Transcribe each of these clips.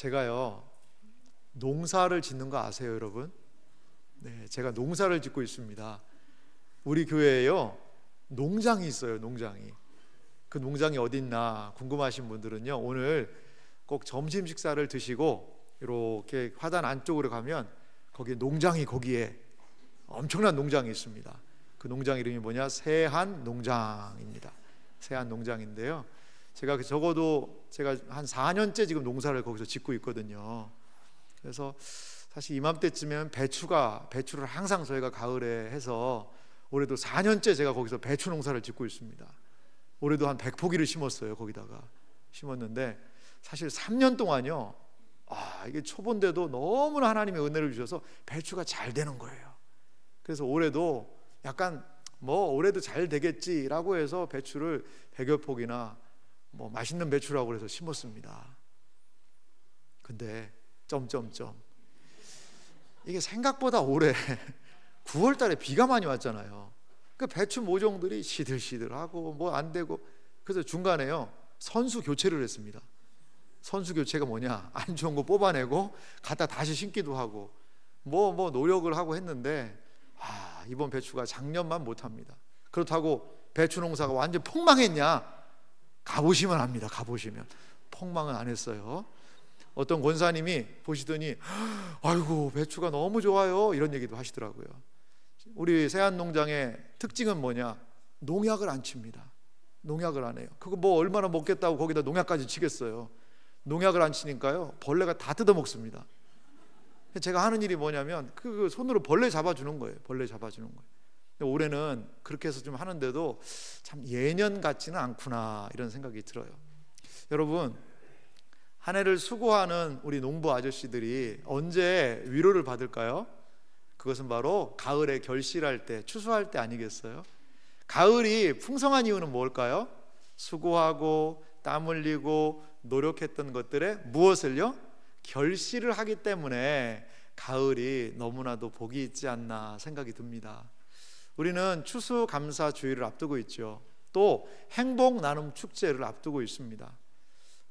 제가요 농사를 짓는 거 아세요, 여러분? 네, 제가 농사를 짓고 있습니다. 우리 교회에요 농장이 있어요. 농장이. 그 농장이 어디 있나 궁금하신 분들은요, 오늘 꼭 점심 식사를 드시고 이렇게 화단 안쪽으로 가면 거기 농장이, 거기에 엄청난 농장이 있습니다. 그 농장 이름이 뭐냐? 세한 농장입니다. 세한 농장인데요, 제가 적어도 제가 한 4년째 지금 농사를 거기서 짓고 있거든요. 그래서 사실 이맘때쯤엔 배추를 항상 저희가 가을에 해서 올해도 4년째 제가 거기서 배추 농사를 짓고 있습니다. 올해도 한 100포기를 심었어요. 거기다가 심었는데 사실 3년 동안요, 이게 초보인데도 너무나 하나님의 은혜를 주셔서 배추가 잘 되는 거예요. 그래서 올해도 약간 올해도 잘 되겠지라고 해서 배추를 100여 포기나 맛있는 배추라고 해서 심었습니다. 근데 이게 생각보다 올해 9월 달에 비가 많이 왔잖아요. 그 배추 모종들이 시들시들하고 안 되고, 그래서 중간에요 선수 교체를 했습니다. 선수 교체가 뭐냐? 안 좋은 거 뽑아내고 갖다 다시 심기도 하고 노력을 하고 했는데 이번 배추가 작년만 못합니다. 그렇다고 배추 농사가 완전 폭망했냐? 가보시면 압니다. 가보시면 폭망은 안 했어요. 어떤 권사님이 보시더니 아이고 배추가 너무 좋아요 이런 얘기도 하시더라고요. 우리 세안농장의 특징은 뭐냐? 농약을 안 칩니다. 농약을 안 해요. 그거 얼마나 먹겠다고 거기다 농약까지 치겠어요. 농약을 안 치니까요 벌레가 다 뜯어먹습니다. 제가 하는 일이 뭐냐면 그 손으로 벌레 잡아주는 거예요. 벌레 잡아주는 거예요. 올해는 그렇게 해서 좀 하는데도 참 예년 같지는 않구나 이런 생각이 들어요. 여러분, 한 해를 수고하는 우리 농부 아저씨들이 언제 위로를 받을까요? 그것은 바로 가을에 결실할 때, 추수할 때 아니겠어요? 가을이 풍성한 이유는 뭘까요? 수고하고 땀 흘리고 노력했던 것들에 무엇을요? 결실을 하기 때문에 가을이 너무나도 복이 있지 않나 생각이 듭니다. 우리는 추수감사주의를 앞두고 있죠. 또 행복 나눔 축제를 앞두고 있습니다.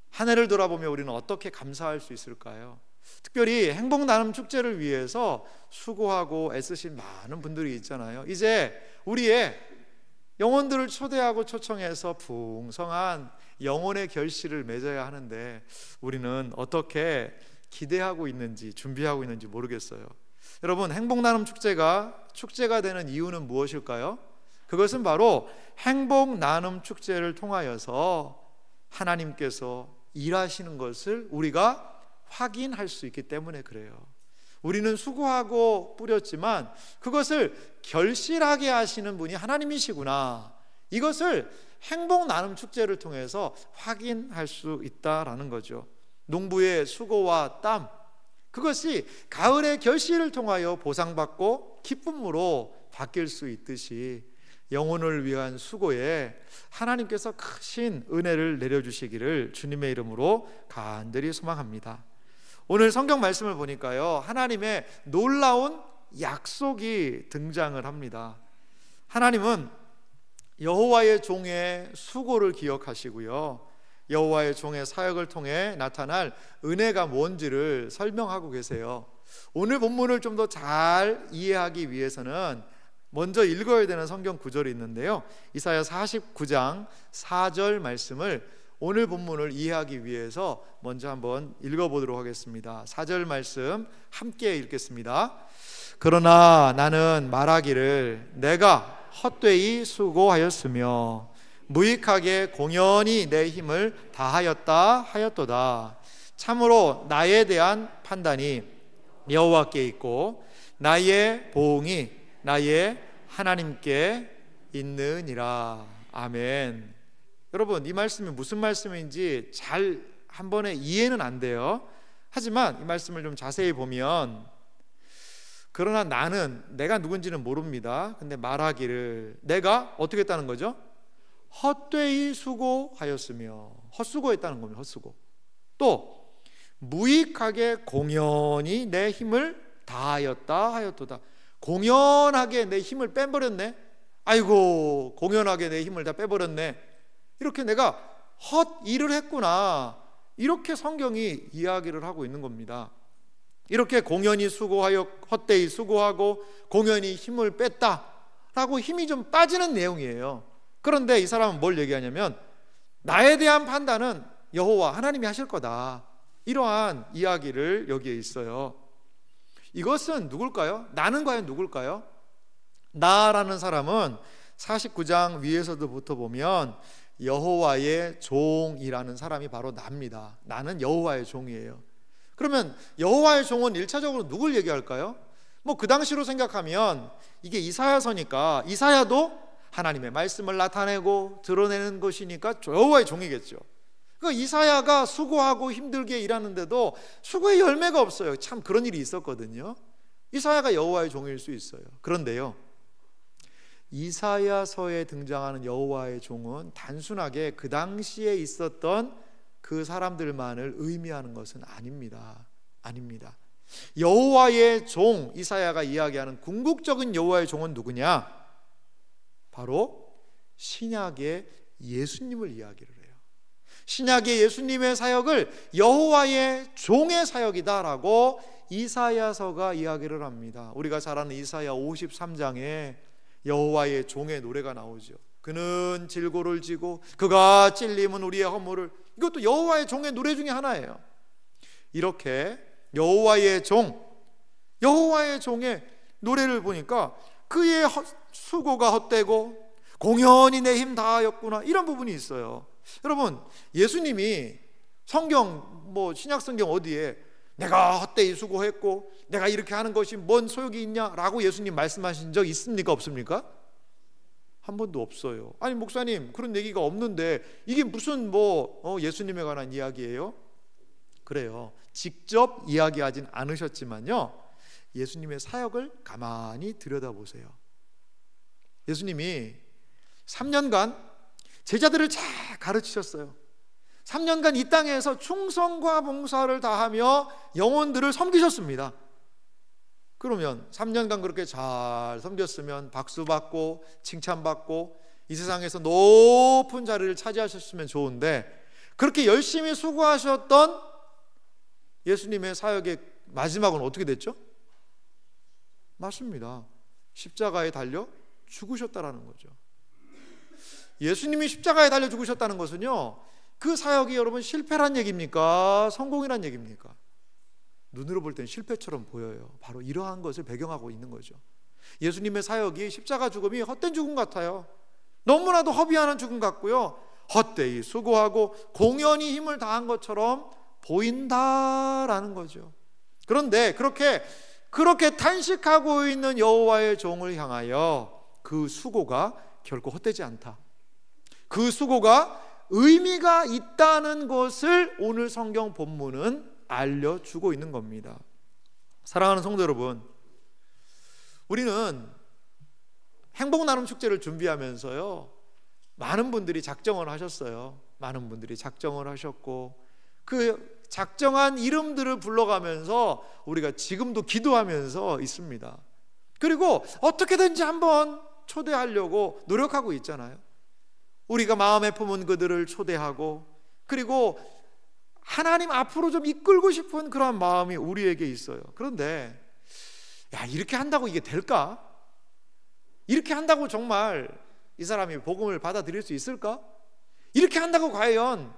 한 해를 돌아보며 우리는 어떻게 감사할 수 있을까요? 특별히 행복 나눔 축제를 위해서 수고하고 애쓰신 많은 분들이 있잖아요. 이제 우리의 영혼들을 초대하고 초청해서 풍성한 영혼의 결실을 맺어야 하는데 우리는 어떻게 기대하고 있는지, 준비하고 있는지 모르겠어요. 여러분, 행복 나눔 축제가 되는 이유는 무엇일까요? 그것은 바로 행복 나눔 축제를 통하여서 하나님께서 일하시는 것을 우리가 확인할 수 있기 때문에 그래요. 우리는 수고하고 뿌렸지만 그것을 결실하게 하시는 분이 하나님이시구나, 이것을 행복 나눔 축제를 통해서 확인할 수 있다라는 거죠. 농부의 수고와 땀, 그것이 가을의 결실을 통하여 보상받고 기쁨으로 바뀔 수 있듯이 영혼을 위한 수고에 하나님께서 크신 은혜를 내려주시기를 주님의 이름으로 간절히 소망합니다. 오늘 성경 말씀을 보니까요, 하나님의 놀라운 약속이 등장을 합니다. 하나님은 여호와의 종의 수고를 기억하시고요, 여호와의 종의 사역을 통해 나타날 은혜가 뭔지를 설명하고 계세요. 오늘 본문을 좀 더 잘 이해하기 위해서는 먼저 읽어야 되는 성경 구절이 있는데요, 이사야 49장 4절 말씀을 오늘 본문을 이해하기 위해서 먼저 한번 읽어보도록 하겠습니다. 4절 말씀 함께 읽겠습니다. 그러나 나는 말하기를 내가 헛되이 수고하였으며 무익하게 공연히 내 힘을 다하였다 하였도다. 참으로 나에 대한 판단이 여호와께 있고 나의 보응이 나의 하나님께 있느니라. 아멘. 여러분, 이 말씀이 무슨 말씀인지 잘 한 번에 이해는 안 돼요. 하지만 이 말씀을 좀 자세히 보면, 그러나 나는, 내가 누군지는 모릅니다. 근데 말하기를, 내가 어떻게 했다는 거죠? 헛되이 수고하였으며, 헛수고했다는 겁니다. 헛수고. 또 무익하게 공연히 내 힘을 다하였다 하였도다. 공연하게 내 힘을 빼버렸네. 아이고, 공연하게 내 힘을 다 빼버렸네. 이렇게 내가 헛 일을 했구나, 이렇게 성경이 이야기를 하고 있는 겁니다. 이렇게 공연히 수고하여 헛되이 수고하고 공연히 힘을 뺐다라고 힘이 좀 빠지는 내용이에요. 그런데 이 사람은 뭘 얘기하냐면 나에 대한 판단은 여호와 하나님이 하실 거다, 이러한 이야기를 여기에 있어요. 이것은 누굴까요? 나는 과연 누굴까요? 나라는 사람은 49장 위에서부터 보면 여호와의 종이라는 사람이 바로 나입니다. 나는 여호와의 종이에요. 그러면 여호와의 종은 1차적으로 누굴 얘기할까요? 뭐 그 당시로 생각하면 이게 이사야서니까 이사야도 하나님의 말씀을 나타내고 드러내는 것이니까 여호와의 종이겠죠. 그러니까 이사야가 수고하고 힘들게 일하는데도 수고의 열매가 없어요. 참 그런 일이 있었거든요. 이사야가 여호와의 종일 수 있어요. 그런데요, 이사야서에 등장하는 여호와의 종은 단순하게 그 당시에 있었던 그 사람들만을 의미하는 것은 아닙니다. 여호와의 종, 이사야가 이야기하는 궁극적인 여호와의 종은 누구냐? 바로 신약의 예수님을 이야기를 해요. 신약의 예수님의 사역을 여호와의 종의 사역이다라고 이사야서가 이야기를 합니다. 우리가 잘 아는 이사야 53장에 여호와의 종의 노래가 나오죠. 그는 질고를 지고 그가 찔림은 우리의 허물을, 이것도 여호와의 종의 노래 중에 하나예요. 이렇게 여호와의 종의 노래를 보니까 그의 수고가 헛되고 공연히 내 힘 다하였구나, 이런 부분이 있어요. 여러분, 예수님이 성경 신약 성경 어디에 내가 헛되이 수고했고 내가 이렇게 하는 것이 뭔 소용이 있냐라고 예수님 말씀하신 적 있습니까? 없습니까? 한 번도 없어요. 아니 목사님, 그런 얘기가 없는데 이게 무슨 예수님에 관한 이야기예요? 그래요. 직접 이야기하진 않으셨지만요, 예수님의 사역을 가만히 들여다보세요. 예수님이 3년간 제자들을 잘 가르치셨어요. 3년간 이 땅에서 충성과 봉사를 다하며 영혼들을 섬기셨습니다. 그러면 3년간 그렇게 잘 섬겼으면 박수받고 칭찬받고 이 세상에서 높은 자리를 차지하셨으면 좋은데, 그렇게 열심히 수고하셨던 예수님의 사역의 마지막은 어떻게 됐죠? 맞습니다. 십자가에 달려 죽으셨다라는 거죠. 예수님이 십자가에 달려 죽으셨다는 것은요, 그 사역이 여러분 실패란 얘기입니까? 성공이란 얘기입니까? 눈으로 볼 땐 실패처럼 보여요. 바로 이러한 것을 배경하고 있는 거죠. 예수님의 사역이 십자가 죽음이 헛된 죽음 같아요. 너무나도 허비하는 죽음 같고요, 헛되이 수고하고 공연히 힘을 다한 것처럼 보인다라는 거죠. 그런데 그렇게 탄식하고 있는 여호와의 종을 향하여 그 수고가 결코 헛되지 않다, 그 수고가 의미가 있다는 것을 오늘 성경 본문은 알려주고 있는 겁니다. 사랑하는 성도 여러분, 우리는 행복 나눔 축제를 준비하면서요, 많은 분들이 작정을 하셨어요. 많은 분들이 작정을 하셨고 그 작정한 이름들을 불러가면서 우리가 지금도 기도하면서 있습니다. 그리고 어떻게든지 한번 초대하려고 노력하고 있잖아요. 우리가 마음에 품은 그들을 초대하고, 그리고 하나님 앞으로 좀 이끌고 싶은 그런 마음이 우리에게 있어요. 그런데 이렇게 한다고 이게 될까? 이렇게 한다고 정말 이 사람이 복음을 받아들일 수 있을까? 이렇게 한다고 과연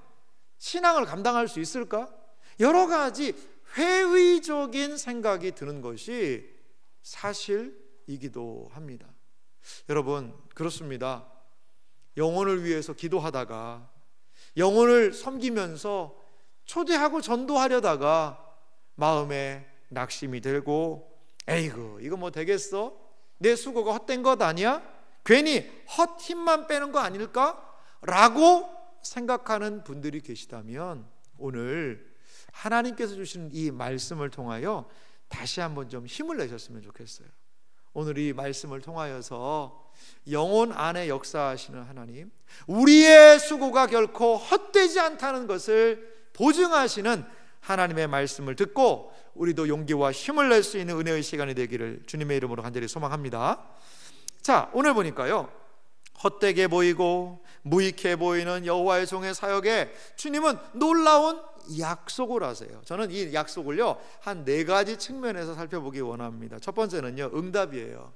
신앙을 감당할 수 있을까? 여러 가지 회의적인 생각이 드는 것이 사실이기도 합니다. 여러분, 그렇습니다. 영혼을 위해서 기도하다가, 영혼을 섬기면서 초대하고 전도하려다가 마음에 낙심이 들고, 에이구 이거 되겠어? 내 수고가 헛된 것 아니야? 괜히 헛힘만 빼는 거 아닐까? 라고 생각하는 분들이 계시다면 오늘 하나님께서 주시는 이 말씀을 통하여 다시 한번 좀 힘을 내셨으면 좋겠어요. 오늘 이 말씀을 통하여서 영혼 안에 역사하시는 하나님, 우리의 수고가 결코 헛되지 않다는 것을 보증하시는 하나님의 말씀을 듣고 우리도 용기와 힘을 낼 수 있는 은혜의 시간이 되기를 주님의 이름으로 간절히 소망합니다. 자, 오늘 보니까요, 헛되게 보이고 무익해 보이는 여호와의 종의 사역에 주님은 놀라운 약속을 하세요. 저는 이 약속을요 한 4가지 측면에서 살펴보기 원합니다. 첫 번째는요, 응답이에요.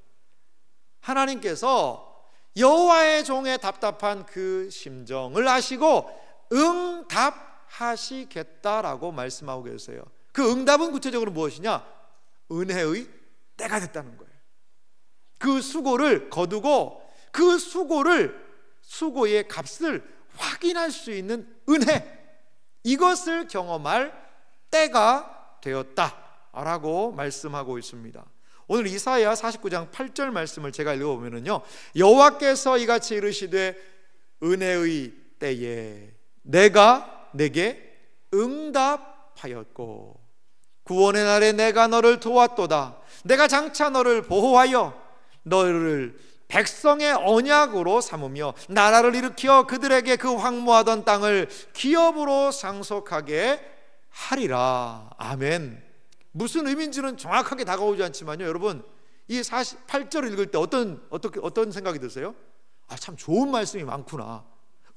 하나님께서 여호와의 종의 답답한 그 심정을 아시고 응답하시겠다라고 말씀하고 계세요. 그 응답은 구체적으로 무엇이냐? 은혜의 때가 됐다는 거예요. 그 수고를 거두고 그 수고의 값을 확인할 수 있는 은혜, 이것을 경험할 때가 되었다라고 말씀하고 있습니다. 오늘 이사야 49장 8절 말씀을 제가 읽어보면요, 여호와께서 이같이 이르시되 은혜의 때에 내가 내게 응답하였고 구원의 날에 내가 너를 도왔도다. 내가 장차 너를 보호하여 너를 백성의 언약으로 삼으며 나라를 일으켜 그들에게 그 황무하던 땅을 기업으로 상속하게 하리라. 아멘. 무슨 의미인지는 정확하게 다가오지 않지만요, 여러분, 이 48절을 읽을 때 어떤 생각이 드세요? 참 좋은 말씀이 많구나.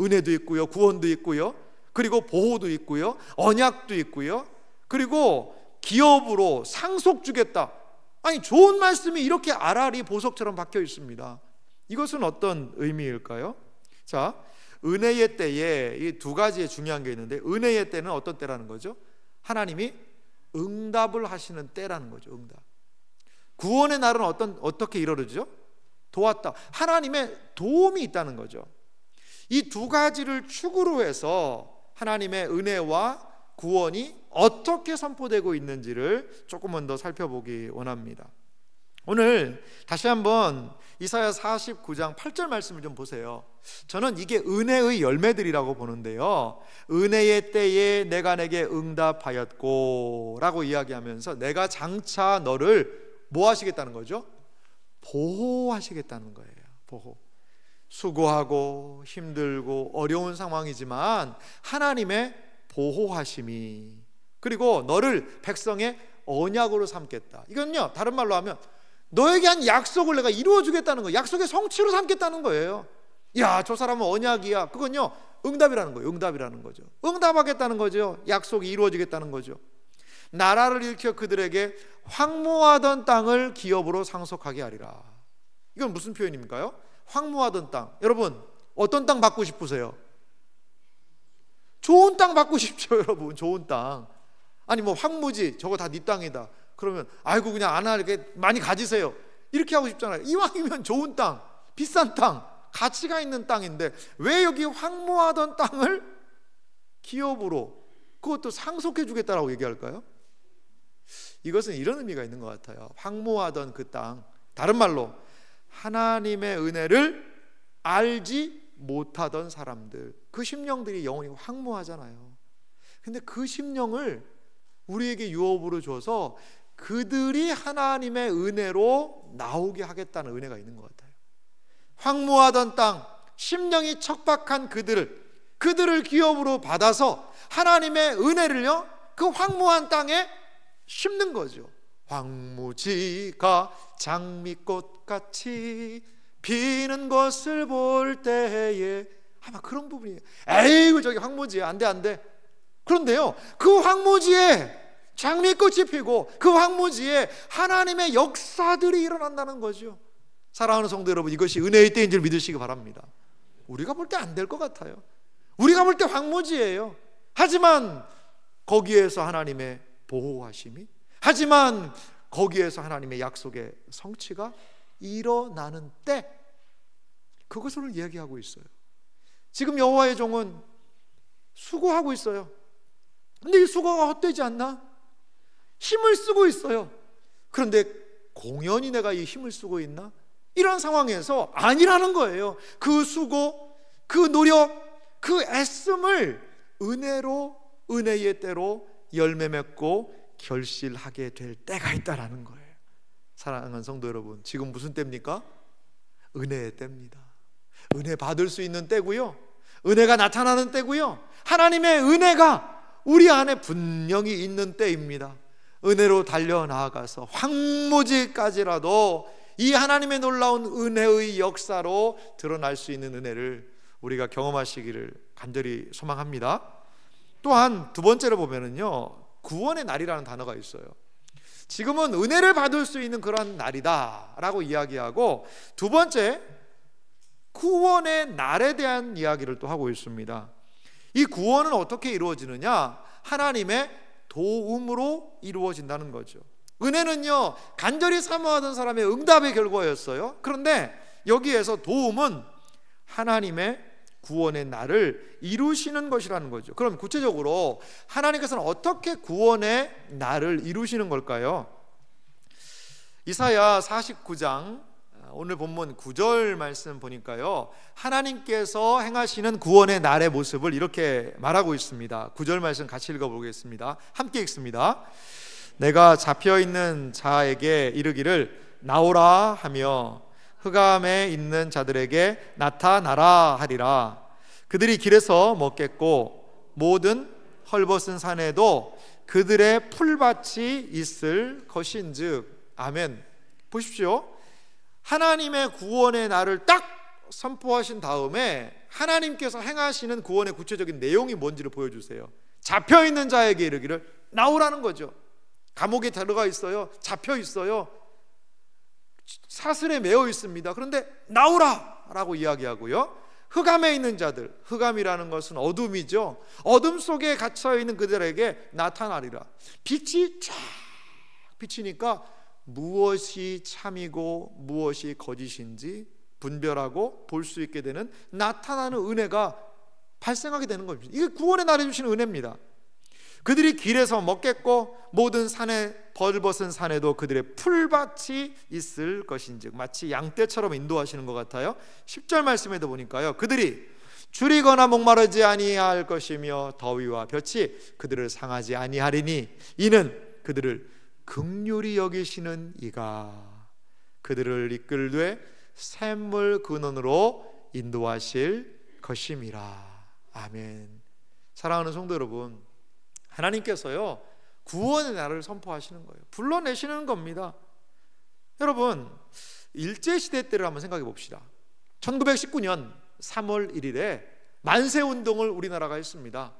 은혜도 있고요, 구원도 있고요, 그리고 보호도 있고요, 언약도 있고요, 그리고 기업으로 상속 주겠다. 아니, 좋은 말씀이 이렇게 알알이 보석처럼 박혀 있습니다. 이것은 어떤 의미일까요? 자, 은혜의 때에 이 2가지의 중요한 게 있는데, 은혜의 때는 어떤 때라는 거죠? 하나님이 응답을 하시는 때라는 거죠. 응답. 구원의 날은 어떻게 이루어지죠? 도왔다. 하나님의 도움이 있다는 거죠. 이 2가지를 축으로 해서 하나님의 은혜와 구원이 어떻게 선포되고 있는지를 조금만 더 살펴보기 원합니다. 오늘 다시 한번 이사야 49장 8절 말씀을 좀 보세요. 저는 이게 은혜의 열매들이라고 보는데요, 은혜의 때에 내가 내게 응답하였고 라고 이야기하면서 내가 장차 너를 뭐 하시겠다는 거죠? 보호하시겠다는 거예요. 보호. 수고하고 힘들고 어려운 상황이지만 하나님의 보호하심이, 그리고 너를 백성의 언약으로 삼겠다. 이건요, 다른 말로 하면 너에게 한 약속을 내가 이루어 주겠다는 거예요. 약속의 성취로 삼겠다는 거예요. 야, 저 사람은 언약이야. 그건요, 응답이라는 거예요. 응답이라는 거죠. 응답하겠다는 거죠. 약속이 이루어지겠다는 거죠. 나라를 일으켜 그들에게 황무하던 땅을 기업으로 상속하게 하리라. 이건 무슨 표현입니까요? 황무하던 땅. 여러분, 어떤 땅 받고 싶으세요? 좋은 땅 받고 싶죠, 여러분. 좋은 땅. 아니 뭐 황무지, 저거 다 네 땅이다. 그러면 아이고 그냥 안하게 많이 가지세요. 이렇게 하고 싶잖아요. 이왕이면 좋은 땅, 비싼 땅, 가치가 있는 땅인데 왜 여기 황무하던 땅을 기업으로, 그것도 상속해 주겠다라고 얘기할까요? 이것은 이런 의미가 있는 것 같아요. 황무하던 그 땅, 다른 말로 하나님의 은혜를 알지 못하던 사람들, 그 심령들이 영혼이 황무하잖아요. 근데 그 심령을 우리에게 유업으로 줘서 그들이 하나님의 은혜로 나오게 하겠다는 은혜가 있는 것 같아요. 황무하던 땅, 심령이 척박한 그들을 기업으로 받아서 하나님의 은혜를요, 그 황무한 땅에 심는 거죠. 황무지가 장미꽃같이 피는 것을 볼 때에, 아마 그런 부분이에요. 에이구 저기 황무지야, 안돼. 그런데요, 그 황무지에 장미꽃이 피고 그 황무지에 하나님의 역사들이 일어난다는 거죠. 사랑하는 성도 여러분, 이것이 은혜의 때인 줄 믿으시기 바랍니다. 우리가 볼 때 안 될 것 같아요. 우리가 볼 때 황무지예요. 하지만 거기에서 하나님의 보호하심이, 하지만 거기에서 하나님의 약속의 성취가 일어나는 때, 그것을 이야기하고 있어요. 지금 여호와의 종은 수고하고 있어요. 근데 이 수고가 헛되지 않나? 힘을 쓰고 있어요. 그런데 공연히 내가 이 힘을 쓰고 있나? 이런 상황에서 아니라는 거예요. 그 수고, 그 노력, 그 애씀을 은혜의 때로 열매 맺고 결실하게 될 때가 있다라는 거예요. 사랑하는 성도 여러분, 지금 무슨 때입니까? 은혜의 때입니다. 은혜 받을 수 있는 때고요, 은혜가 나타나는 때고요, 하나님의 은혜가 우리 안에 분명히 있는 때입니다. 은혜로 달려나아가서 황무지까지라도 이 하나님의 놀라운 은혜의 역사로 드러날 수 있는 은혜를 우리가 경험하시기를 간절히 소망합니다. 또한 두 번째로 보면은요, 구원의 날이라는 단어가 있어요. 지금은 은혜를 받을 수 있는 그런 날이다 라고 이야기하고, 두 번째 구원의 날에 대한 이야기를 또 하고 있습니다. 이 구원은 어떻게 이루어지느냐? 하나님의 도움으로 이루어진다는 거죠. 은혜는요, 간절히 사모하던 사람의 응답의 결과였어요. 그런데 여기에서 도움은 하나님의 구원의 날을 이루시는 것이라는 거죠. 그럼 구체적으로 하나님께서는 어떻게 구원의 날을 이루시는 걸까요? 이사야 49장 오늘 본문 9절 말씀 보니까요, 하나님께서 행하시는 구원의 날의 모습을 이렇게 말하고 있습니다. 9절 말씀 같이 읽어보겠습니다. 함께 읽습니다. 내가 잡혀있는 자에게 이르기를 나오라 하며 흑암에 있는 자들에게 나타나라 하리라. 그들이 길에서 먹겠고 모든 헐벗은 산에도 그들의 풀밭이 있을 것인즉. 아멘. 보십시오. 하나님의 구원의 날을 딱 선포하신 다음에 하나님께서 행하시는 구원의 구체적인 내용이 뭔지를 보여주세요. 잡혀있는 자에게 이르기를 나오라는 거죠. 감옥에 들어가 있어요. 잡혀 있어요. 사슬에 매어 있습니다. 그런데 나오라 라고 이야기하고요, 흑암에 있는 자들, 흑암이라는 것은 어둠이죠. 어둠 속에 갇혀있는 그들에게 나타나리라. 빛이 쫙 비치니까 무엇이 참이고 무엇이 거짓인지 분별하고 볼 수 있게 되는, 나타나는 은혜가 발생하게 되는 겁니다. 이게 구원의 날에 주시는 은혜입니다. 그들이 길에서 먹겠고 모든 산에 벌벗은 산에도 그들의 풀밭이 있을 것인즉. 마치 양떼처럼 인도하시는 것 같아요. 10절 말씀에도 보니까요, 그들이 줄이거나 목마르지 아니할 것이며 더위와 볕이 그들을 상하지 아니하리니 이는 그들을 긍휼히 여기시는 이가 그들을 이끌되 샘물 근원으로 인도하실 것임이라. 아멘. 사랑하는 성도 여러분, 하나님께서요, 구원의 날을 선포하시는 거예요. 불러내시는 겁니다. 여러분, 일제시대 때를 한번 생각해 봅시다. 1919년 3월 1일에 만세운동을 우리나라가 했습니다.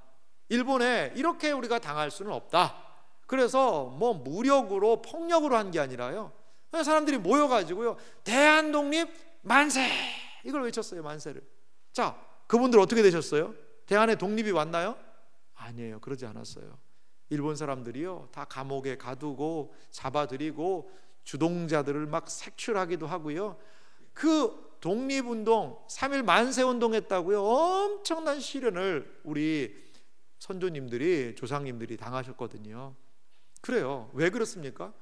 일본에 이렇게 우리가 당할 수는 없다. 그래서 뭐 무력으로 폭력으로 한 게 아니라요, 사람들이 모여가지고요, 대한독립 만세 이걸 외쳤어요. 만세를. 자, 그분들 어떻게 되셨어요? 대한의 독립이 왔나요? 아니에요. 그러지 않았어요. 일본 사람들이요, 다 감옥에 가두고 잡아들이고 주동자들을 막 색출하기도 하고요, 그 독립운동 3.1 만세운동 했다고요, 엄청난 시련을 우리 선조님들이, 조상님들이 당하셨거든요. 그래요. 왜 그렇습니까?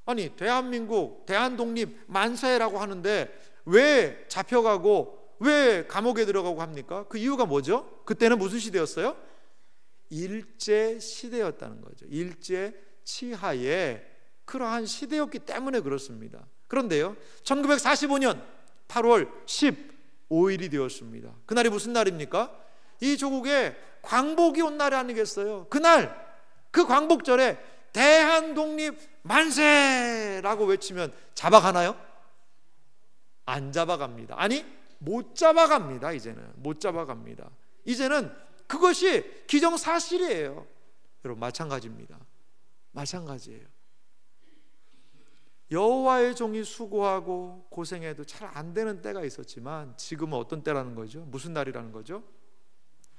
아니, 대한민국 대한독립 만세라고 하는데 왜 잡혀가고 왜 감옥에 들어가고 합니까? 그 이유가 뭐죠? 그때는 무슨 시대였어요? 일제 시대였다는 거죠. 일제 치하에 그러한 시대였기 때문에 그렇습니다. 그런데요, 1945년 8월 15일이 되었습니다. 그날이 무슨 날입니까? 이 조국에 광복이 온 날이 아니겠어요? 그날, 그 광복절에 대한독립 만세라고 외치면 잡아가나요? 안 잡아갑니다. 아니, 못 잡아갑니다. 이제는 못 잡아갑니다. 이제는 그것이 기정사실이에요. 여러분, 마찬가지입니다. 마찬가지예요. 여호와의 종이 수고하고 고생해도 잘 안 되는 때가 있었지만 지금은 어떤 때라는 거죠? 무슨 날이라는 거죠?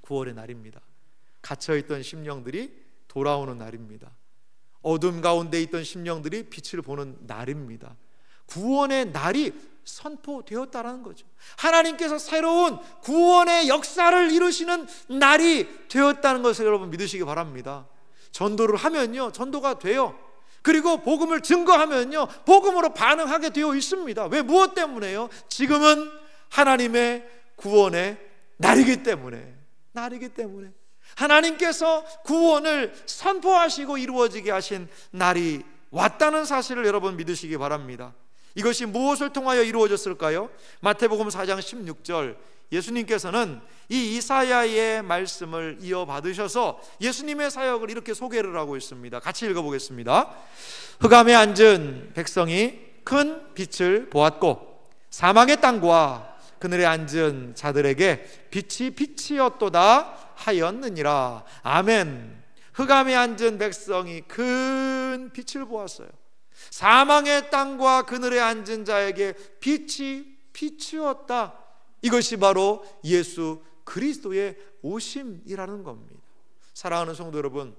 구원의 날입니다. 갇혀있던 심령들이 돌아오는 날입니다. 어둠 가운데 있던 심령들이 빛을 보는 날입니다. 구원의 날이 선포되었다라는 거죠. 하나님께서 새로운 구원의 역사를 이루시는 날이 되었다는 것을 여러분 믿으시기 바랍니다. 전도를 하면요, 전도가 돼요. 그리고 복음을 증거하면요, 복음으로 반응하게 되어 있습니다. 왜? 무엇 때문에요? 지금은 하나님의 구원의 날이기 때문에. 하나님께서 구원을 선포하시고 이루어지게 하신 날이 왔다는 사실을 여러분 믿으시기 바랍니다. 이것이 무엇을 통하여 이루어졌을까요? 마태복음 4장 16절, 예수님께서는 이 이사야의 말씀을 이어받으셔서 예수님의 사역을 이렇게 소개를 하고 있습니다. 같이 읽어보겠습니다. 흑암에 앉은 백성이 큰 빛을 보았고 사망의 땅과 그늘에 앉은 자들에게 빛이 빛이었도다 하였느니라. 아멘. 흑암에 앉은 백성이 큰 빛을 보았어요. 사망의 땅과 그늘에 앉은 자에게 빛이 비추었다. 이것이 바로 예수 그리스도의 오심이라는 겁니다. 사랑하는 성도 여러분,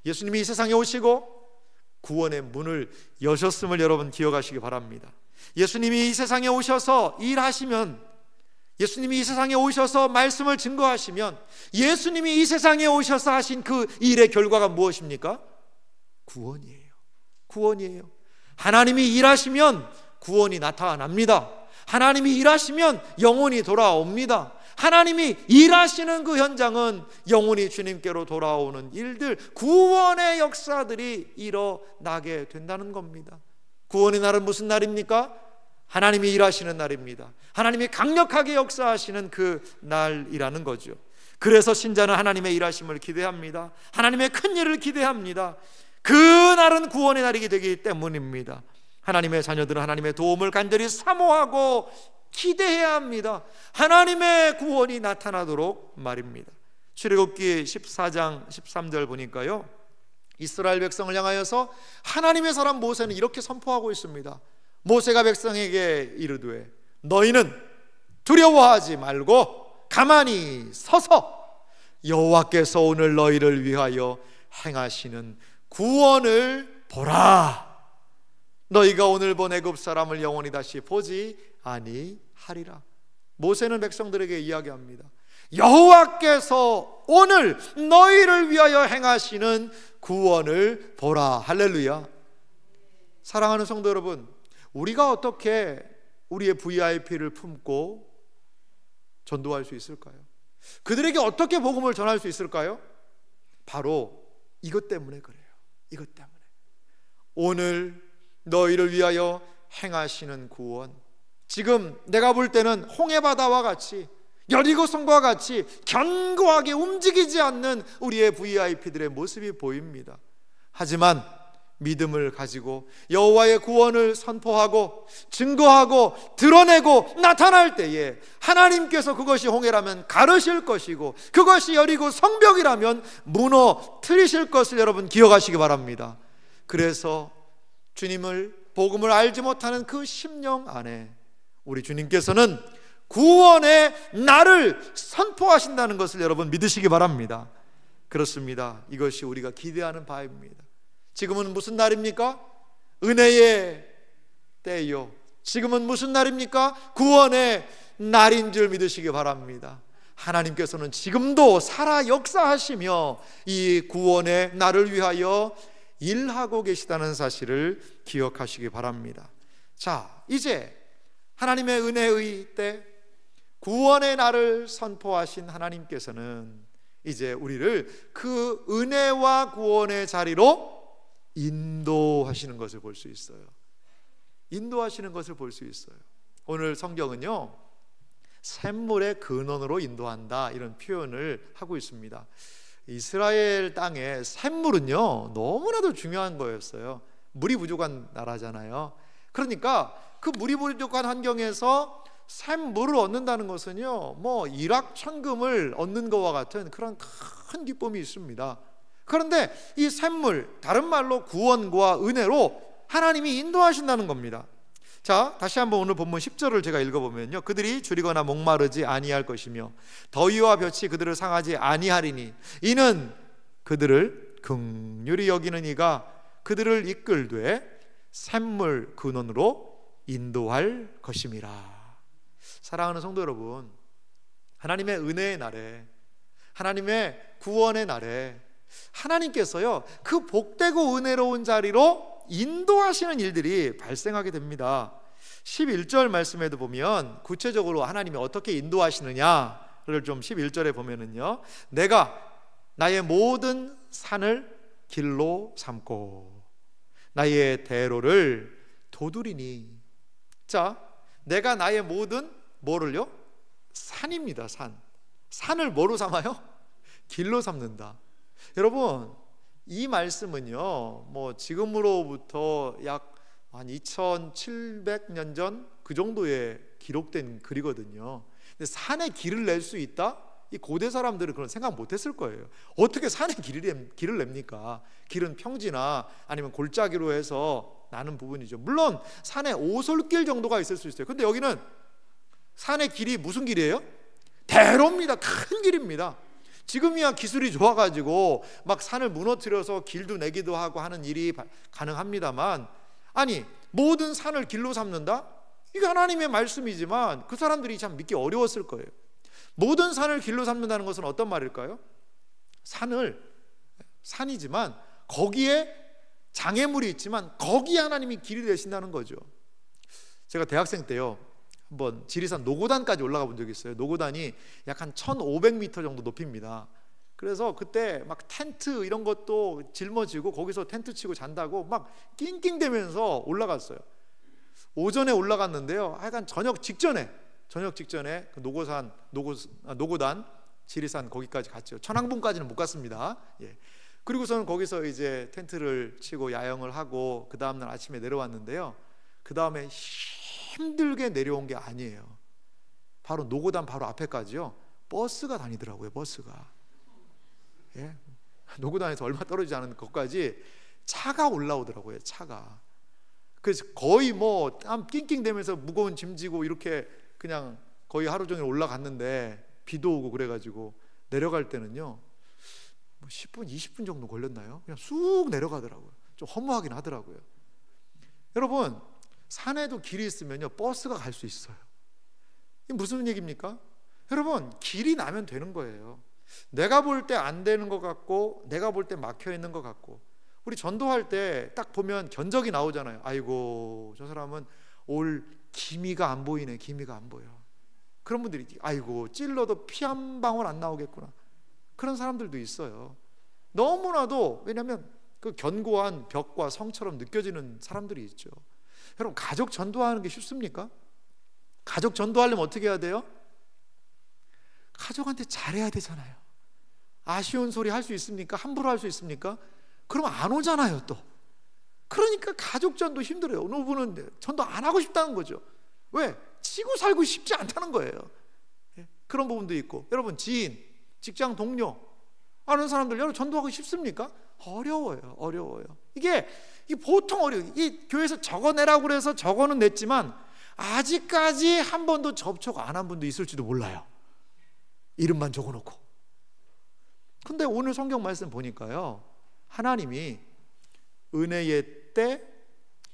예수님이 이 세상에 오시고 구원의 문을 여셨음을 여러분 기억하시기 바랍니다. 예수님이 이 세상에 오셔서 일하시면, 예수님이 이 세상에 오셔서 말씀을 증거하시면, 예수님이 이 세상에 오셔서 하신 그 일의 결과가 무엇입니까? 구원이에요. 구원이에요. 하나님이 일하시면 구원이 나타납니다. 하나님이 일하시면 영혼이 돌아옵니다. 하나님이 일하시는 그 현장은 영혼이 주님께로 돌아오는 일들, 구원의 역사들이 일어나게 된다는 겁니다. 구원의 날은 무슨 날입니까? 하나님이 일하시는 날입니다. 하나님이 강력하게 역사하시는 그 날이라는 거죠. 그래서 신자는 하나님의 일하심을 기대합니다. 하나님의 큰 일을 기대합니다. 그 날은 구원의 날이게 되기 때문입니다. 하나님의 자녀들은 하나님의 도움을 간절히 사모하고 기대해야 합니다. 하나님의 구원이 나타나도록 말입니다. 출애굽기 14장 13절 보니까요, 이스라엘 백성을 향하여서 하나님의 사람 모세는 이렇게 선포하고 있습니다. 모세가 백성에게 이르되 너희는 두려워하지 말고 가만히 서서 여호와께서 오늘 너희를 위하여 행하시는 구원을 보라. 너희가 오늘 본 애굽 사람을 영원히 다시 보지 아니하리라. 모세는 백성들에게 이야기합니다. 여호와께서 오늘 너희를 위하여 행하시는 구원을 보라. 할렐루야. 사랑하는 성도 여러분, 우리가 어떻게 우리의 VIP를 품고 전도할 수 있을까요? 그들에게 어떻게 복음을 전할 수 있을까요? 바로 이것 때문에 그래요. 이것 때문에. 오늘 너희를 위하여 행하시는 구원, 지금 내가 볼 때는 홍해바다와 같이, 여리고성과 같이 견고하게 움직이지 않는 우리의 VIP들의 모습이 보입니다. 하지만 믿음을 가지고 여호와의 구원을 선포하고 증거하고 드러내고 나타날 때에 하나님께서 그것이 홍해라면 가르실 것이고, 그것이 여리고 성벽이라면 무너뜨리실 것을 여러분 기억하시기 바랍니다. 그래서 주님을, 복음을 알지 못하는 그 심령 안에 우리 주님께서는 구원의 날을 선포하신다는 것을 여러분 믿으시기 바랍니다. 그렇습니다. 이것이 우리가 기대하는 바입니다. 지금은 무슨 날입니까? 은혜의 때요. 지금은 무슨 날입니까? 구원의 날인 줄 믿으시기 바랍니다. 하나님께서는 지금도 살아 역사하시며 이 구원의 날을 위하여 일하고 계시다는 사실을 기억하시기 바랍니다. 자, 이제 하나님의 은혜의 때, 구원의 날을 선포하신 하나님께서는 이제 우리를 그 은혜와 구원의 자리로 인도하시는 것을 볼 수 있어요. 인도하시는 것을 볼 수 있어요. 오늘 성경은요, 샘물의 근원으로 인도한다, 이런 표현을 하고 있습니다. 이스라엘 땅에 샘물은요 너무나도 중요한 거였어요. 물이 부족한 나라잖아요. 그러니까 그 물이 부족한 환경에서 샘물을 얻는다는 것은요, 뭐 일확천금을 얻는 것과 같은 그런 큰 기쁨이 있습니다. 그런데 이 샘물, 다른 말로 구원과 은혜로 하나님이 인도하신다는 겁니다. 자, 다시 한번 오늘 본문 10절을 제가 읽어보면요, 그들이 줄이거나 목마르지 아니할 것이며 더위와 볕이 그들을 상하지 아니하리니 이는 그들을 긍휼히 여기는 이가 그들을 이끌되 샘물 근원으로 인도할 것임이라. 사랑하는 성도 여러분, 하나님의 은혜의 날에, 하나님의 구원의 날에 하나님께서요 그 복되고 은혜로운 자리로 인도하시는 일들이 발생하게 됩니다. 11절 말씀에도 보면 구체적으로 하나님이 어떻게 인도하시느냐를 좀 11절에 보면은요, 내가 나의 모든 산을 길로 삼고 나의 대로를 도두리니. 자, 내가 나의 모든 뭐를요? 산입니다. 산을 뭐로 삼아요? 길로 삼는다. 여러분, 이 말씀은요, 뭐 지금으로부터 약 한 2700년 전 그 정도에 기록된 글이거든요. 근데 산에 길을 낼 수 있다? 이 고대 사람들은 그런 생각 못했을 거예요. 어떻게 산에 길을 냅니까? 길은 평지나 아니면 골짜기로 해서 나는 부분이죠. 물론 산에 오솔길 정도가 있을 수 있어요. 근데 여기는 산의 길이 무슨 길이에요? 대로입니다. 큰 길입니다. 지금이야 기술이 좋아가지고 막 산을 무너뜨려서 길도 내기도 하고 하는 일이 가능합니다만, 아니 모든 산을 길로 삼는다? 이게 하나님의 말씀이지만 그 사람들이 참 믿기 어려웠을 거예요. 모든 산을 길로 삼는다는 것은 어떤 말일까요? 산이지만 거기에 장애물이 있지만 거기에 하나님이 길이 되신다는 거죠. 제가 대학생 때요, 한번 지리산 노고단까지 올라가 본 적이 있어요. 노고단이 약 한 1500m 정도 높이입니다. 그래서 그때 막 텐트 이런 것도 짊어지고 거기서 텐트 치고 잔다고 막 낑낑대면서 올라갔어요. 오전에 올라갔는데요, 하여간 저녁 직전에 그 노고단 지리산 거기까지 갔죠. 천왕봉까지는 못 갔습니다. 예. 그리고서는 거기서 이제 텐트를 치고 야영을 하고 그 다음날 아침에 내려왔는데요, 그 다음에 힘들게 내려온 게 아니에요. 바로 노고단 바로 앞에까지요 버스가 다니더라고요. 버스가. 예. 노고단에서 얼마 떨어지지 않은 것까지 차가 올라오더라고요. 차가. 그래서 거의 뭐 땀 낑낑대면서 무거운 짐 지고 이렇게 그냥 거의 하루 종일 올라갔는데 비도 오고 그래가지고 내려갈 때는요 뭐 10분 20분 정도 걸렸나요? 그냥 쑥 내려가더라고요. 좀 허무하긴 하더라고요. 여러분, 산에도 길이 있으면요 버스가 갈 수 있어요. 이게 무슨 얘기입니까? 여러분, 길이 나면 되는 거예요. 내가 볼 때 안 되는 것 같고 내가 볼 때 막혀 있는 것 같고, 우리 전도할 때 딱 보면 견적이 나오잖아요. 아이고 저 사람은 올 기미가 안 보이네. 기미가 안 보여. 그런 분들이 아이고 찔러도 피 한 방울 안 나오겠구나. 그런 사람들도 있어요. 너무나도, 왜냐하면 그 견고한 벽과 성처럼 느껴지는 사람들이 있죠. 여러분, 가족 전도하는 게 쉽습니까? 가족 전도하려면 어떻게 해야 돼요? 가족한테 잘해야 되잖아요. 아쉬운 소리 할 수 있습니까? 함부로 할 수 있습니까? 그러면 안 오잖아요 또. 그러니까 가족 전도 힘들어요. 어느 분은 전도 안 하고 싶다는 거죠. 왜? 치고 살고 싶지 않다는 거예요. 그런 부분도 있고, 여러분 지인, 직장 동료, 아는 사람들 여러분 전도하고 싶습니까? 어려워요. 이게 보통 어려워요. 이 교회에서 적어내라고 그래서 적어는 냈지만 아직까지 한 번도 접촉 안 한 분도 있을지도 몰라요. 이름만 적어놓고. 근데 오늘 성경 말씀 보니까요, 하나님이 은혜의 때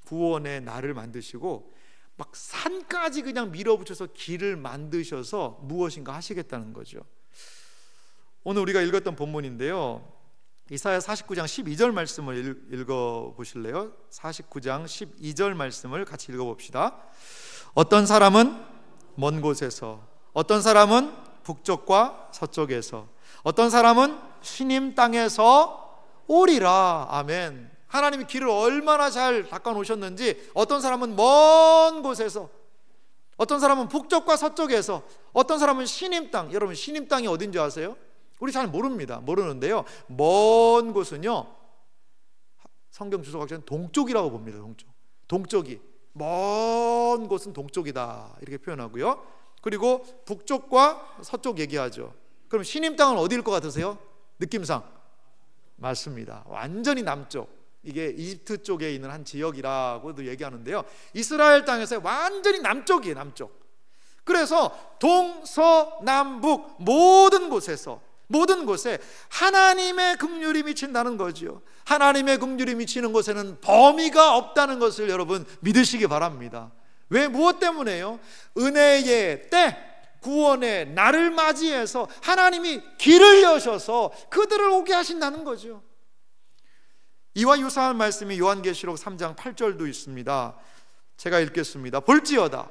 구원의 날을 만드시고 막 산까지 그냥 밀어붙여서 길을 만드셔서 무엇인가 하시겠다는 거죠. 오늘 우리가 읽었던 본문인데요, 이사야 49장 12절 말씀을 읽어보실래요? 49장 12절 말씀을 같이 읽어봅시다. 어떤 사람은 먼 곳에서, 어떤 사람은 북쪽과 서쪽에서, 어떤 사람은 시님 땅에서 오리라. 아멘. 하나님이 길을 얼마나 잘 닦아 놓으셨는지, 어떤 사람은 먼 곳에서, 어떤 사람은 북쪽과 서쪽에서, 어떤 사람은 시님 땅. 여러분, 시님 땅이 어딘지 아세요? 우리 잘 모르는데요, 먼 곳은요 성경 주석학자는 동쪽이라고 봅니다. 동쪽이, 먼 곳은 동쪽이다 이렇게 표현하고요. 그리고 북쪽과 서쪽 얘기하죠. 그럼 시님 땅은 어디일 것 같으세요? 느낌상 맞습니다. 완전히 남쪽, 이게 이집트 쪽에 있는 한 지역이라고도 얘기하는데요, 이스라엘 땅에서 완전히 남쪽이에요. 남쪽. 그래서 동서남북 모든 곳에 하나님의 긍휼이 미친다는 거죠. 하나님의 긍휼이 미치는 곳에는 범위가 없다는 것을 여러분 믿으시기 바랍니다. 왜? 무엇 때문에요? 은혜의 때, 구원의 날을 맞이해서 하나님이 길을 여셔서 그들을 오게 하신다는 거죠. 이와 유사한 말씀이 요한계시록 3장 8절도 있습니다. 제가 읽겠습니다. 볼지어다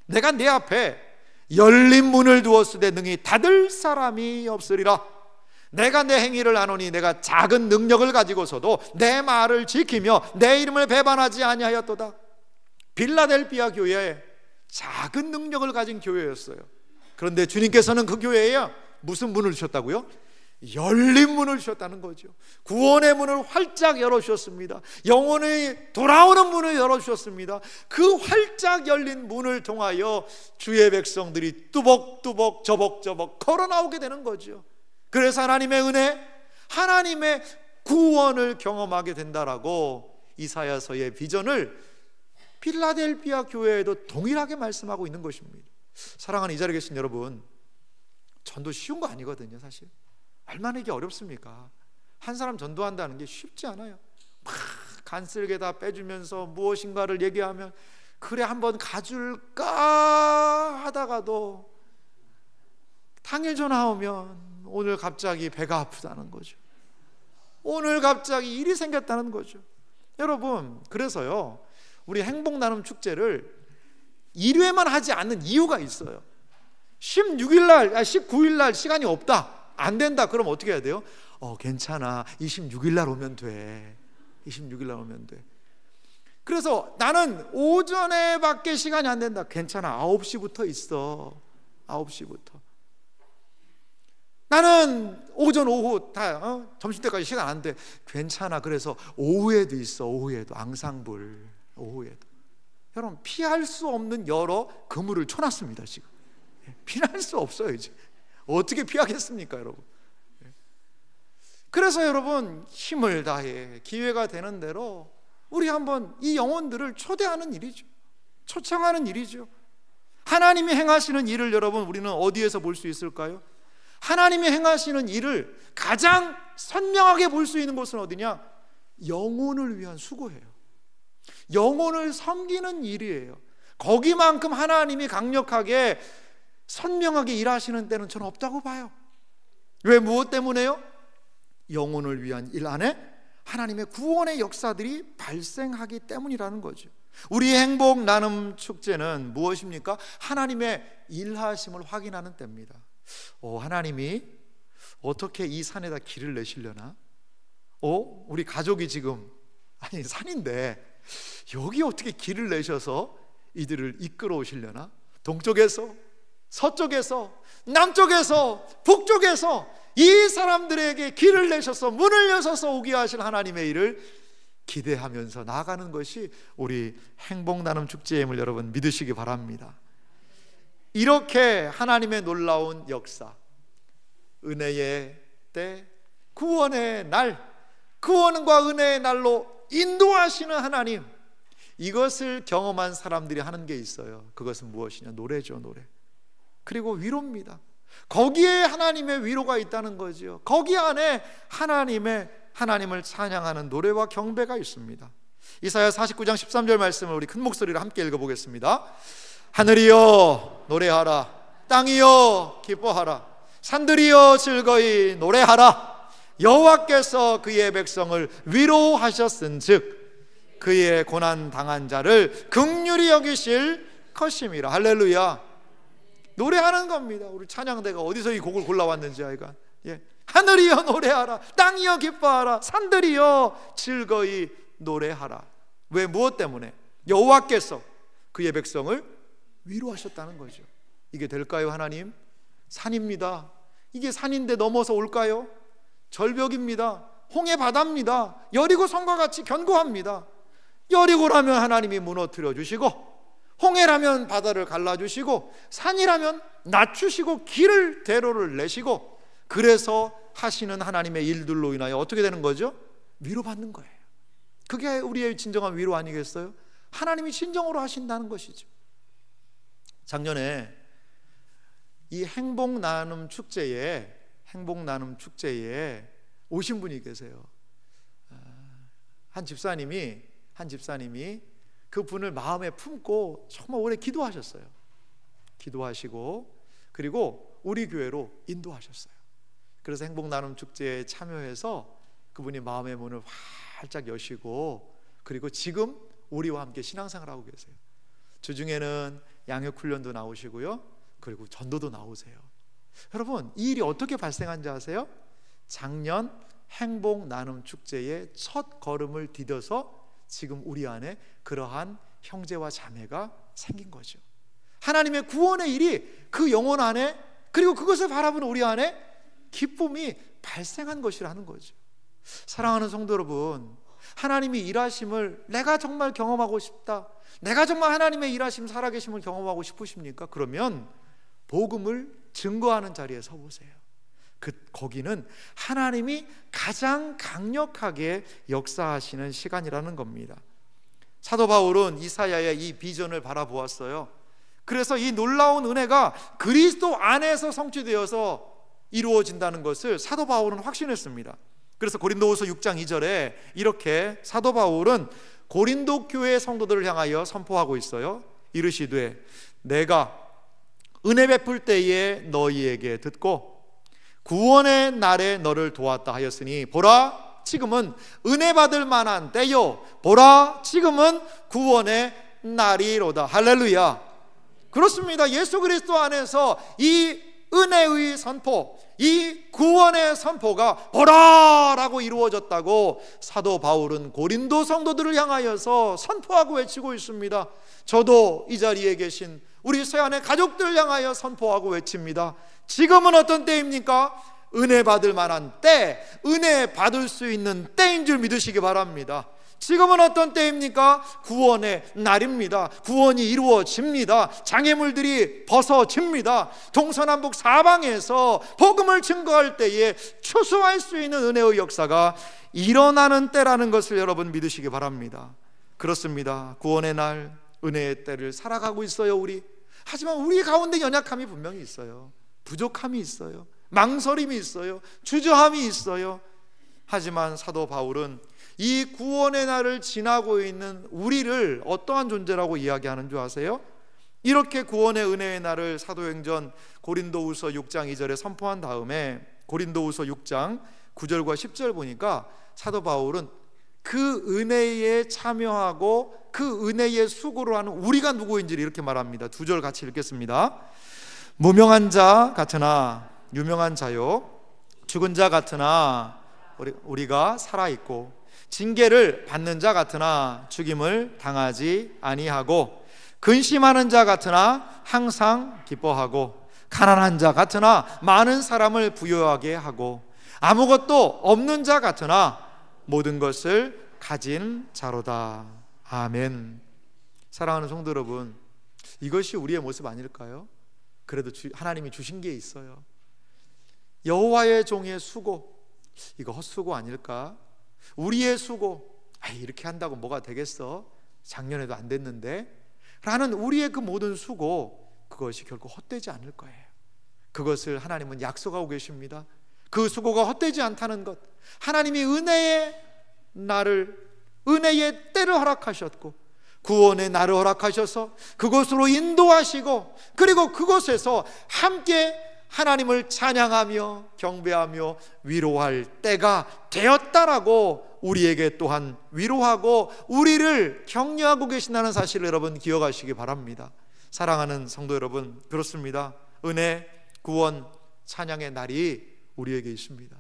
내가 내 앞에 열린 문을 두었으되 능히 닫을 사람이 없으리라. 내가 내 행위를 아노니 내가 작은 능력을 가지고서도 내 말을 지키며 내 이름을 배반하지 아니하였도다. 빌라델비아 교회에 작은 능력을 가진 교회였어요. 그런데 주님께서는 그 교회에 무슨 문을 주셨다고요? 열린 문을 주셨다는 거죠. 구원의 문을 활짝 열어주셨습니다. 영혼이 돌아오는 문을 열어주셨습니다. 그 활짝 열린 문을 통하여 주의 백성들이 뚜벅뚜벅 저벅저벅 걸어 나오게 되는 거죠. 그래서 하나님의 은혜, 하나님의 구원을 경험하게 된다라고 이사야서의 비전을 필라델피아 교회에도 동일하게 말씀하고 있는 것입니다. 사랑하는 이 자리에 계신 여러분, 전도 쉬운 거 아니거든요. 사실 얼마나 이게 어렵습니까? 한 사람 전도한다는 게 쉽지 않아요. 막 간쓸게 다 빼주면서 무엇인가를 얘기하면 그래 한번 가줄까 하다가도 당일 전화 오면 오늘 갑자기 배가 아프다는 거죠. 오늘 갑자기 일이 생겼다는 거죠. 여러분, 그래서요 우리 행복 나눔 축제를 1회만 하지 않는 이유가 있어요. 19일 날 시간이 없다, 안 된다, 그럼 어떻게 해야 돼요? 괜찮아, 26일 날 오면 돼. 26일 날 오면 돼. 그래서 나는 오전에 밖에 시간이 안 된다. 괜찮아, 9시부터 있어. 9시부터. 나는 오전 오후 다 점심때까지 시간 안 돼. 괜찮아, 그래서 오후에도 있어. 오후에도 앙상블, 오후에도. 여러분, 피할 수 없는 여러 그물을 쳐놨습니다. 지금 피할 수 없어요. 이제 어떻게 피하겠습니까, 여러분? 그래서 여러분, 힘을 다해 기회가 되는 대로 우리 한번 이 영혼들을 초대하는 일이죠. 초청하는 일이죠. 하나님이 행하시는 일을 여러분, 우리는 어디에서 볼 수 있을까요? 하나님이 행하시는 일을 가장 선명하게 볼 수 있는 곳은 어디냐? 영혼을 위한 수고예요. 영혼을 섬기는 일이에요. 거기만큼 하나님이 강력하게 선명하게 일하시는 때는 저는 없다고 봐요. 왜? 무엇 때문에요? 영혼을 위한 일 안에 하나님의 구원의 역사들이 발생하기 때문이라는 거죠. 우리의 행복 나눔 축제는 무엇입니까? 하나님의 일하심을 확인하는 때입니다. 하나님이 어떻게 이 산에다 길을 내시려나? 우리 가족이 지금 산인데 여기 어떻게 길을 내셔서 이들을 이끌어 오시려나? 동쪽에서, 서쪽에서, 남쪽에서, 북쪽에서 이 사람들에게 길을 내셔서 문을 여셔서 오게 하실 하나님의 일을 기대하면서 나아가는 것이 우리 행복나눔 축제임을 여러분 믿으시기 바랍니다. 이렇게 하나님의 놀라운 역사, 은혜의 때, 구원의 날, 구원과 은혜의 날로 인도하시는 하나님, 이것을 경험한 사람들이 하는 게 있어요. 그것은 무엇이냐? 노래죠, 노래. 그리고 위로입니다. 거기에 하나님의 위로가 있다는 거죠. 거기 안에 하나님을 찬양하는 노래와 경배가 있습니다. 이사야 49장 13절 말씀을 우리 큰 목소리로 함께 읽어보겠습니다. 하늘이여 노래하라, 땅이여 기뻐하라, 산들이여 즐거이 노래하라. 여호와께서 그의 백성을 위로하셨은즉 그의 고난 당한 자를 긍휼히 여기실 것임이라. 할렐루야. 노래하는 겁니다. 우리 찬양대가 어디서 이 곡을 골라왔는지 아이가. 하늘이여 노래하라, 땅이여 기뻐하라, 산들이여 즐거이 노래하라. 왜? 무엇 때문에? 여호와께서 그의 백성을 위로하셨다는 거죠. 이게 될까요, 하나님? 산입니다. 이게 산인데 넘어서 올까요? 절벽입니다. 홍해 바다입니다. 여리고 성과 같이 견고합니다. 여리고라면 하나님이 무너뜨려 주시고, 홍해라면 바다를 갈라주시고, 산이라면 낮추시고 길을 대로를 내시고, 그래서 하시는 하나님의 일들로 인하여 어떻게 되는 거죠? 위로받는 거예요. 그게 우리의 진정한 위로 아니겠어요? 하나님이 진정으로 하신다는 것이죠. 작년에 이 행복나눔 축제에 오신 분이 계세요. 한 집사님이 그 분을 마음에 품고 정말 오래 기도하셨어요. 기도하시고 그리고 우리 교회로 인도하셨어요. 그래서 행복나눔 축제에 참여해서 그분이 마음의 문을 활짝 여시고, 그리고 지금 우리와 함께 신앙생활하고 계세요. 주중에는 양육훈련도 나오시고요, 그리고 전도도 나오세요. 여러분, 이 일이 어떻게 발생한지 아세요? 작년 행복나눔 축제의 첫 걸음을 디뎌서 지금 우리 안에 그러한 형제와 자매가 생긴 거죠. 하나님의 구원의 일이 그 영혼 안에, 그리고 그것을 바라보는 우리 안에 기쁨이 발생한 것이라는 거죠. 사랑하는 성도 여러분, 하나님이 일하심을 내가 정말 경험하고 싶다, 내가 정말 하나님의 일하심 살아계심을 경험하고 싶으십니까? 그러면 복음을 증거하는 자리에 서보세요. 거기는 하나님이 가장 강력하게 역사하시는 시간이라는 겁니다. 사도 바울은 이사야의 이 비전을 바라보았어요. 그래서 이 놀라운 은혜가 그리스도 안에서 성취되어서 이루어진다는 것을 사도 바울은 확신했습니다. 그래서 고린도후서 6장 2절에 이렇게 사도 바울은 고린도 교회 성도들을 향하여 선포하고 있어요. 이르시되 내가 은혜 베풀 때에 너희에게 듣고 구원의 날에 너를 도왔다 하였으니 보라 지금은 은혜 받을 만한 때요, 보라 지금은 구원의 날이로다. 할렐루야. 그렇습니다. 예수 그리스도 안에서 이 은혜의 선포, 이 구원의 선포가 보라라고 이루어졌다고 사도 바울은 고린도 성도들을 향하여서 선포하고 외치고 있습니다. 저도 이 자리에 계신 우리 세안의 가족들 향하여 선포하고 외칩니다. 지금은 어떤 때입니까? 은혜 받을 만한 때, 은혜 받을 수 있는 때인 줄 믿으시기 바랍니다. 지금은 어떤 때입니까? 구원의 날입니다. 구원이 이루어집니다. 장애물들이 벗어집니다. 동서남북 사방에서 복음을 증거할 때에 추수할 수 있는 은혜의 역사가 일어나는 때라는 것을 여러분 믿으시기 바랍니다. 그렇습니다. 구원의 날, 은혜의 때를 살아가고 있어요 우리. 하지만 우리 가운데 연약함이 분명히 있어요. 부족함이 있어요. 망설임이 있어요. 주저함이 있어요. 하지만 사도 바울은 이 구원의 날을 지나고 있는 우리를 어떠한 존재라고 이야기하는 줄 아세요? 이렇게 구원의 은혜의 날을 사도행전 고린도후서 6장 2절에 선포한 다음에 고린도후서 6장 9절과 10절 보니까 사도 바울은 그 은혜에 참여하고 그 은혜에 수고를 하는 우리가 누구인지를 이렇게 말합니다. 두 절 같이 읽겠습니다. 무명한 자 같으나 유명한 자요, 죽은 자 같으나 우리가 살아있고, 징계를 받는 자 같으나 죽임을 당하지 아니하고, 근심하는 자 같으나 항상 기뻐하고, 가난한 자 같으나 많은 사람을 부유하게 하고, 아무것도 없는 자 같으나 모든 것을 가진 자로다. 아멘. 사랑하는 성도 여러분, 이것이 우리의 모습 아닐까요? 그래도 하나님이 주신 게 있어요. 여호와의 종의 수고, 이거 헛수고 아닐까? 우리의 수고, 이렇게 한다고 뭐가 되겠어? 작년에도 안 됐는데 라는 우리의 그 모든 수고, 그것이 결코 헛되지 않을 거예요. 그것을 하나님은 약속하고 계십니다. 그 수고가 헛되지 않다는 것, 하나님이 은혜의 날을, 은혜의 때를 허락하셨고 구원의 날을 허락하셔서 그곳으로 인도하시고, 그리고 그곳에서 함께 하나님을 찬양하며 경배하며 위로할 때가 되었다라고 우리에게 또한 위로하고 우리를 격려하고 계신다는 사실을 여러분 기억하시기 바랍니다. 사랑하는 성도 여러분, 그렇습니다. 은혜, 구원, 찬양의 날이 우리에게 있습니다.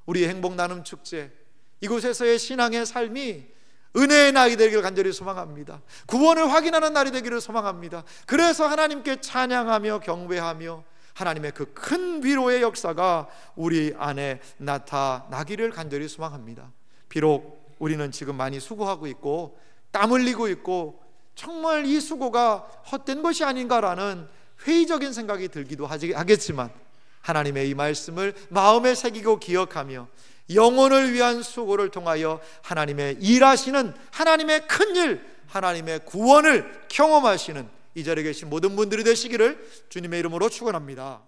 우리의 행복 나눔 축제, 이곳에서의 신앙의 삶이 은혜의 날이 되기를 간절히 소망합니다. 구원을 확인하는 날이 되기를 소망합니다. 그래서 하나님께 찬양하며 경배하며 하나님의 그 큰 위로의 역사가 우리 안에 나타나기를 간절히 소망합니다. 비록 우리는 지금 많이 수고하고 있고 땀 흘리고 있고 정말 이 수고가 헛된 것이 아닌가라는 회의적인 생각이 들기도 하겠지만, 하나님의 이 말씀을 마음에 새기고 기억하며 영혼을 위한 수고를 통하여 하나님의 일하시는 하나님의 큰 일, 하나님의 구원을 경험하시는 이 자리에 계신 모든 분들이 되시기를 주님의 이름으로 축원합니다.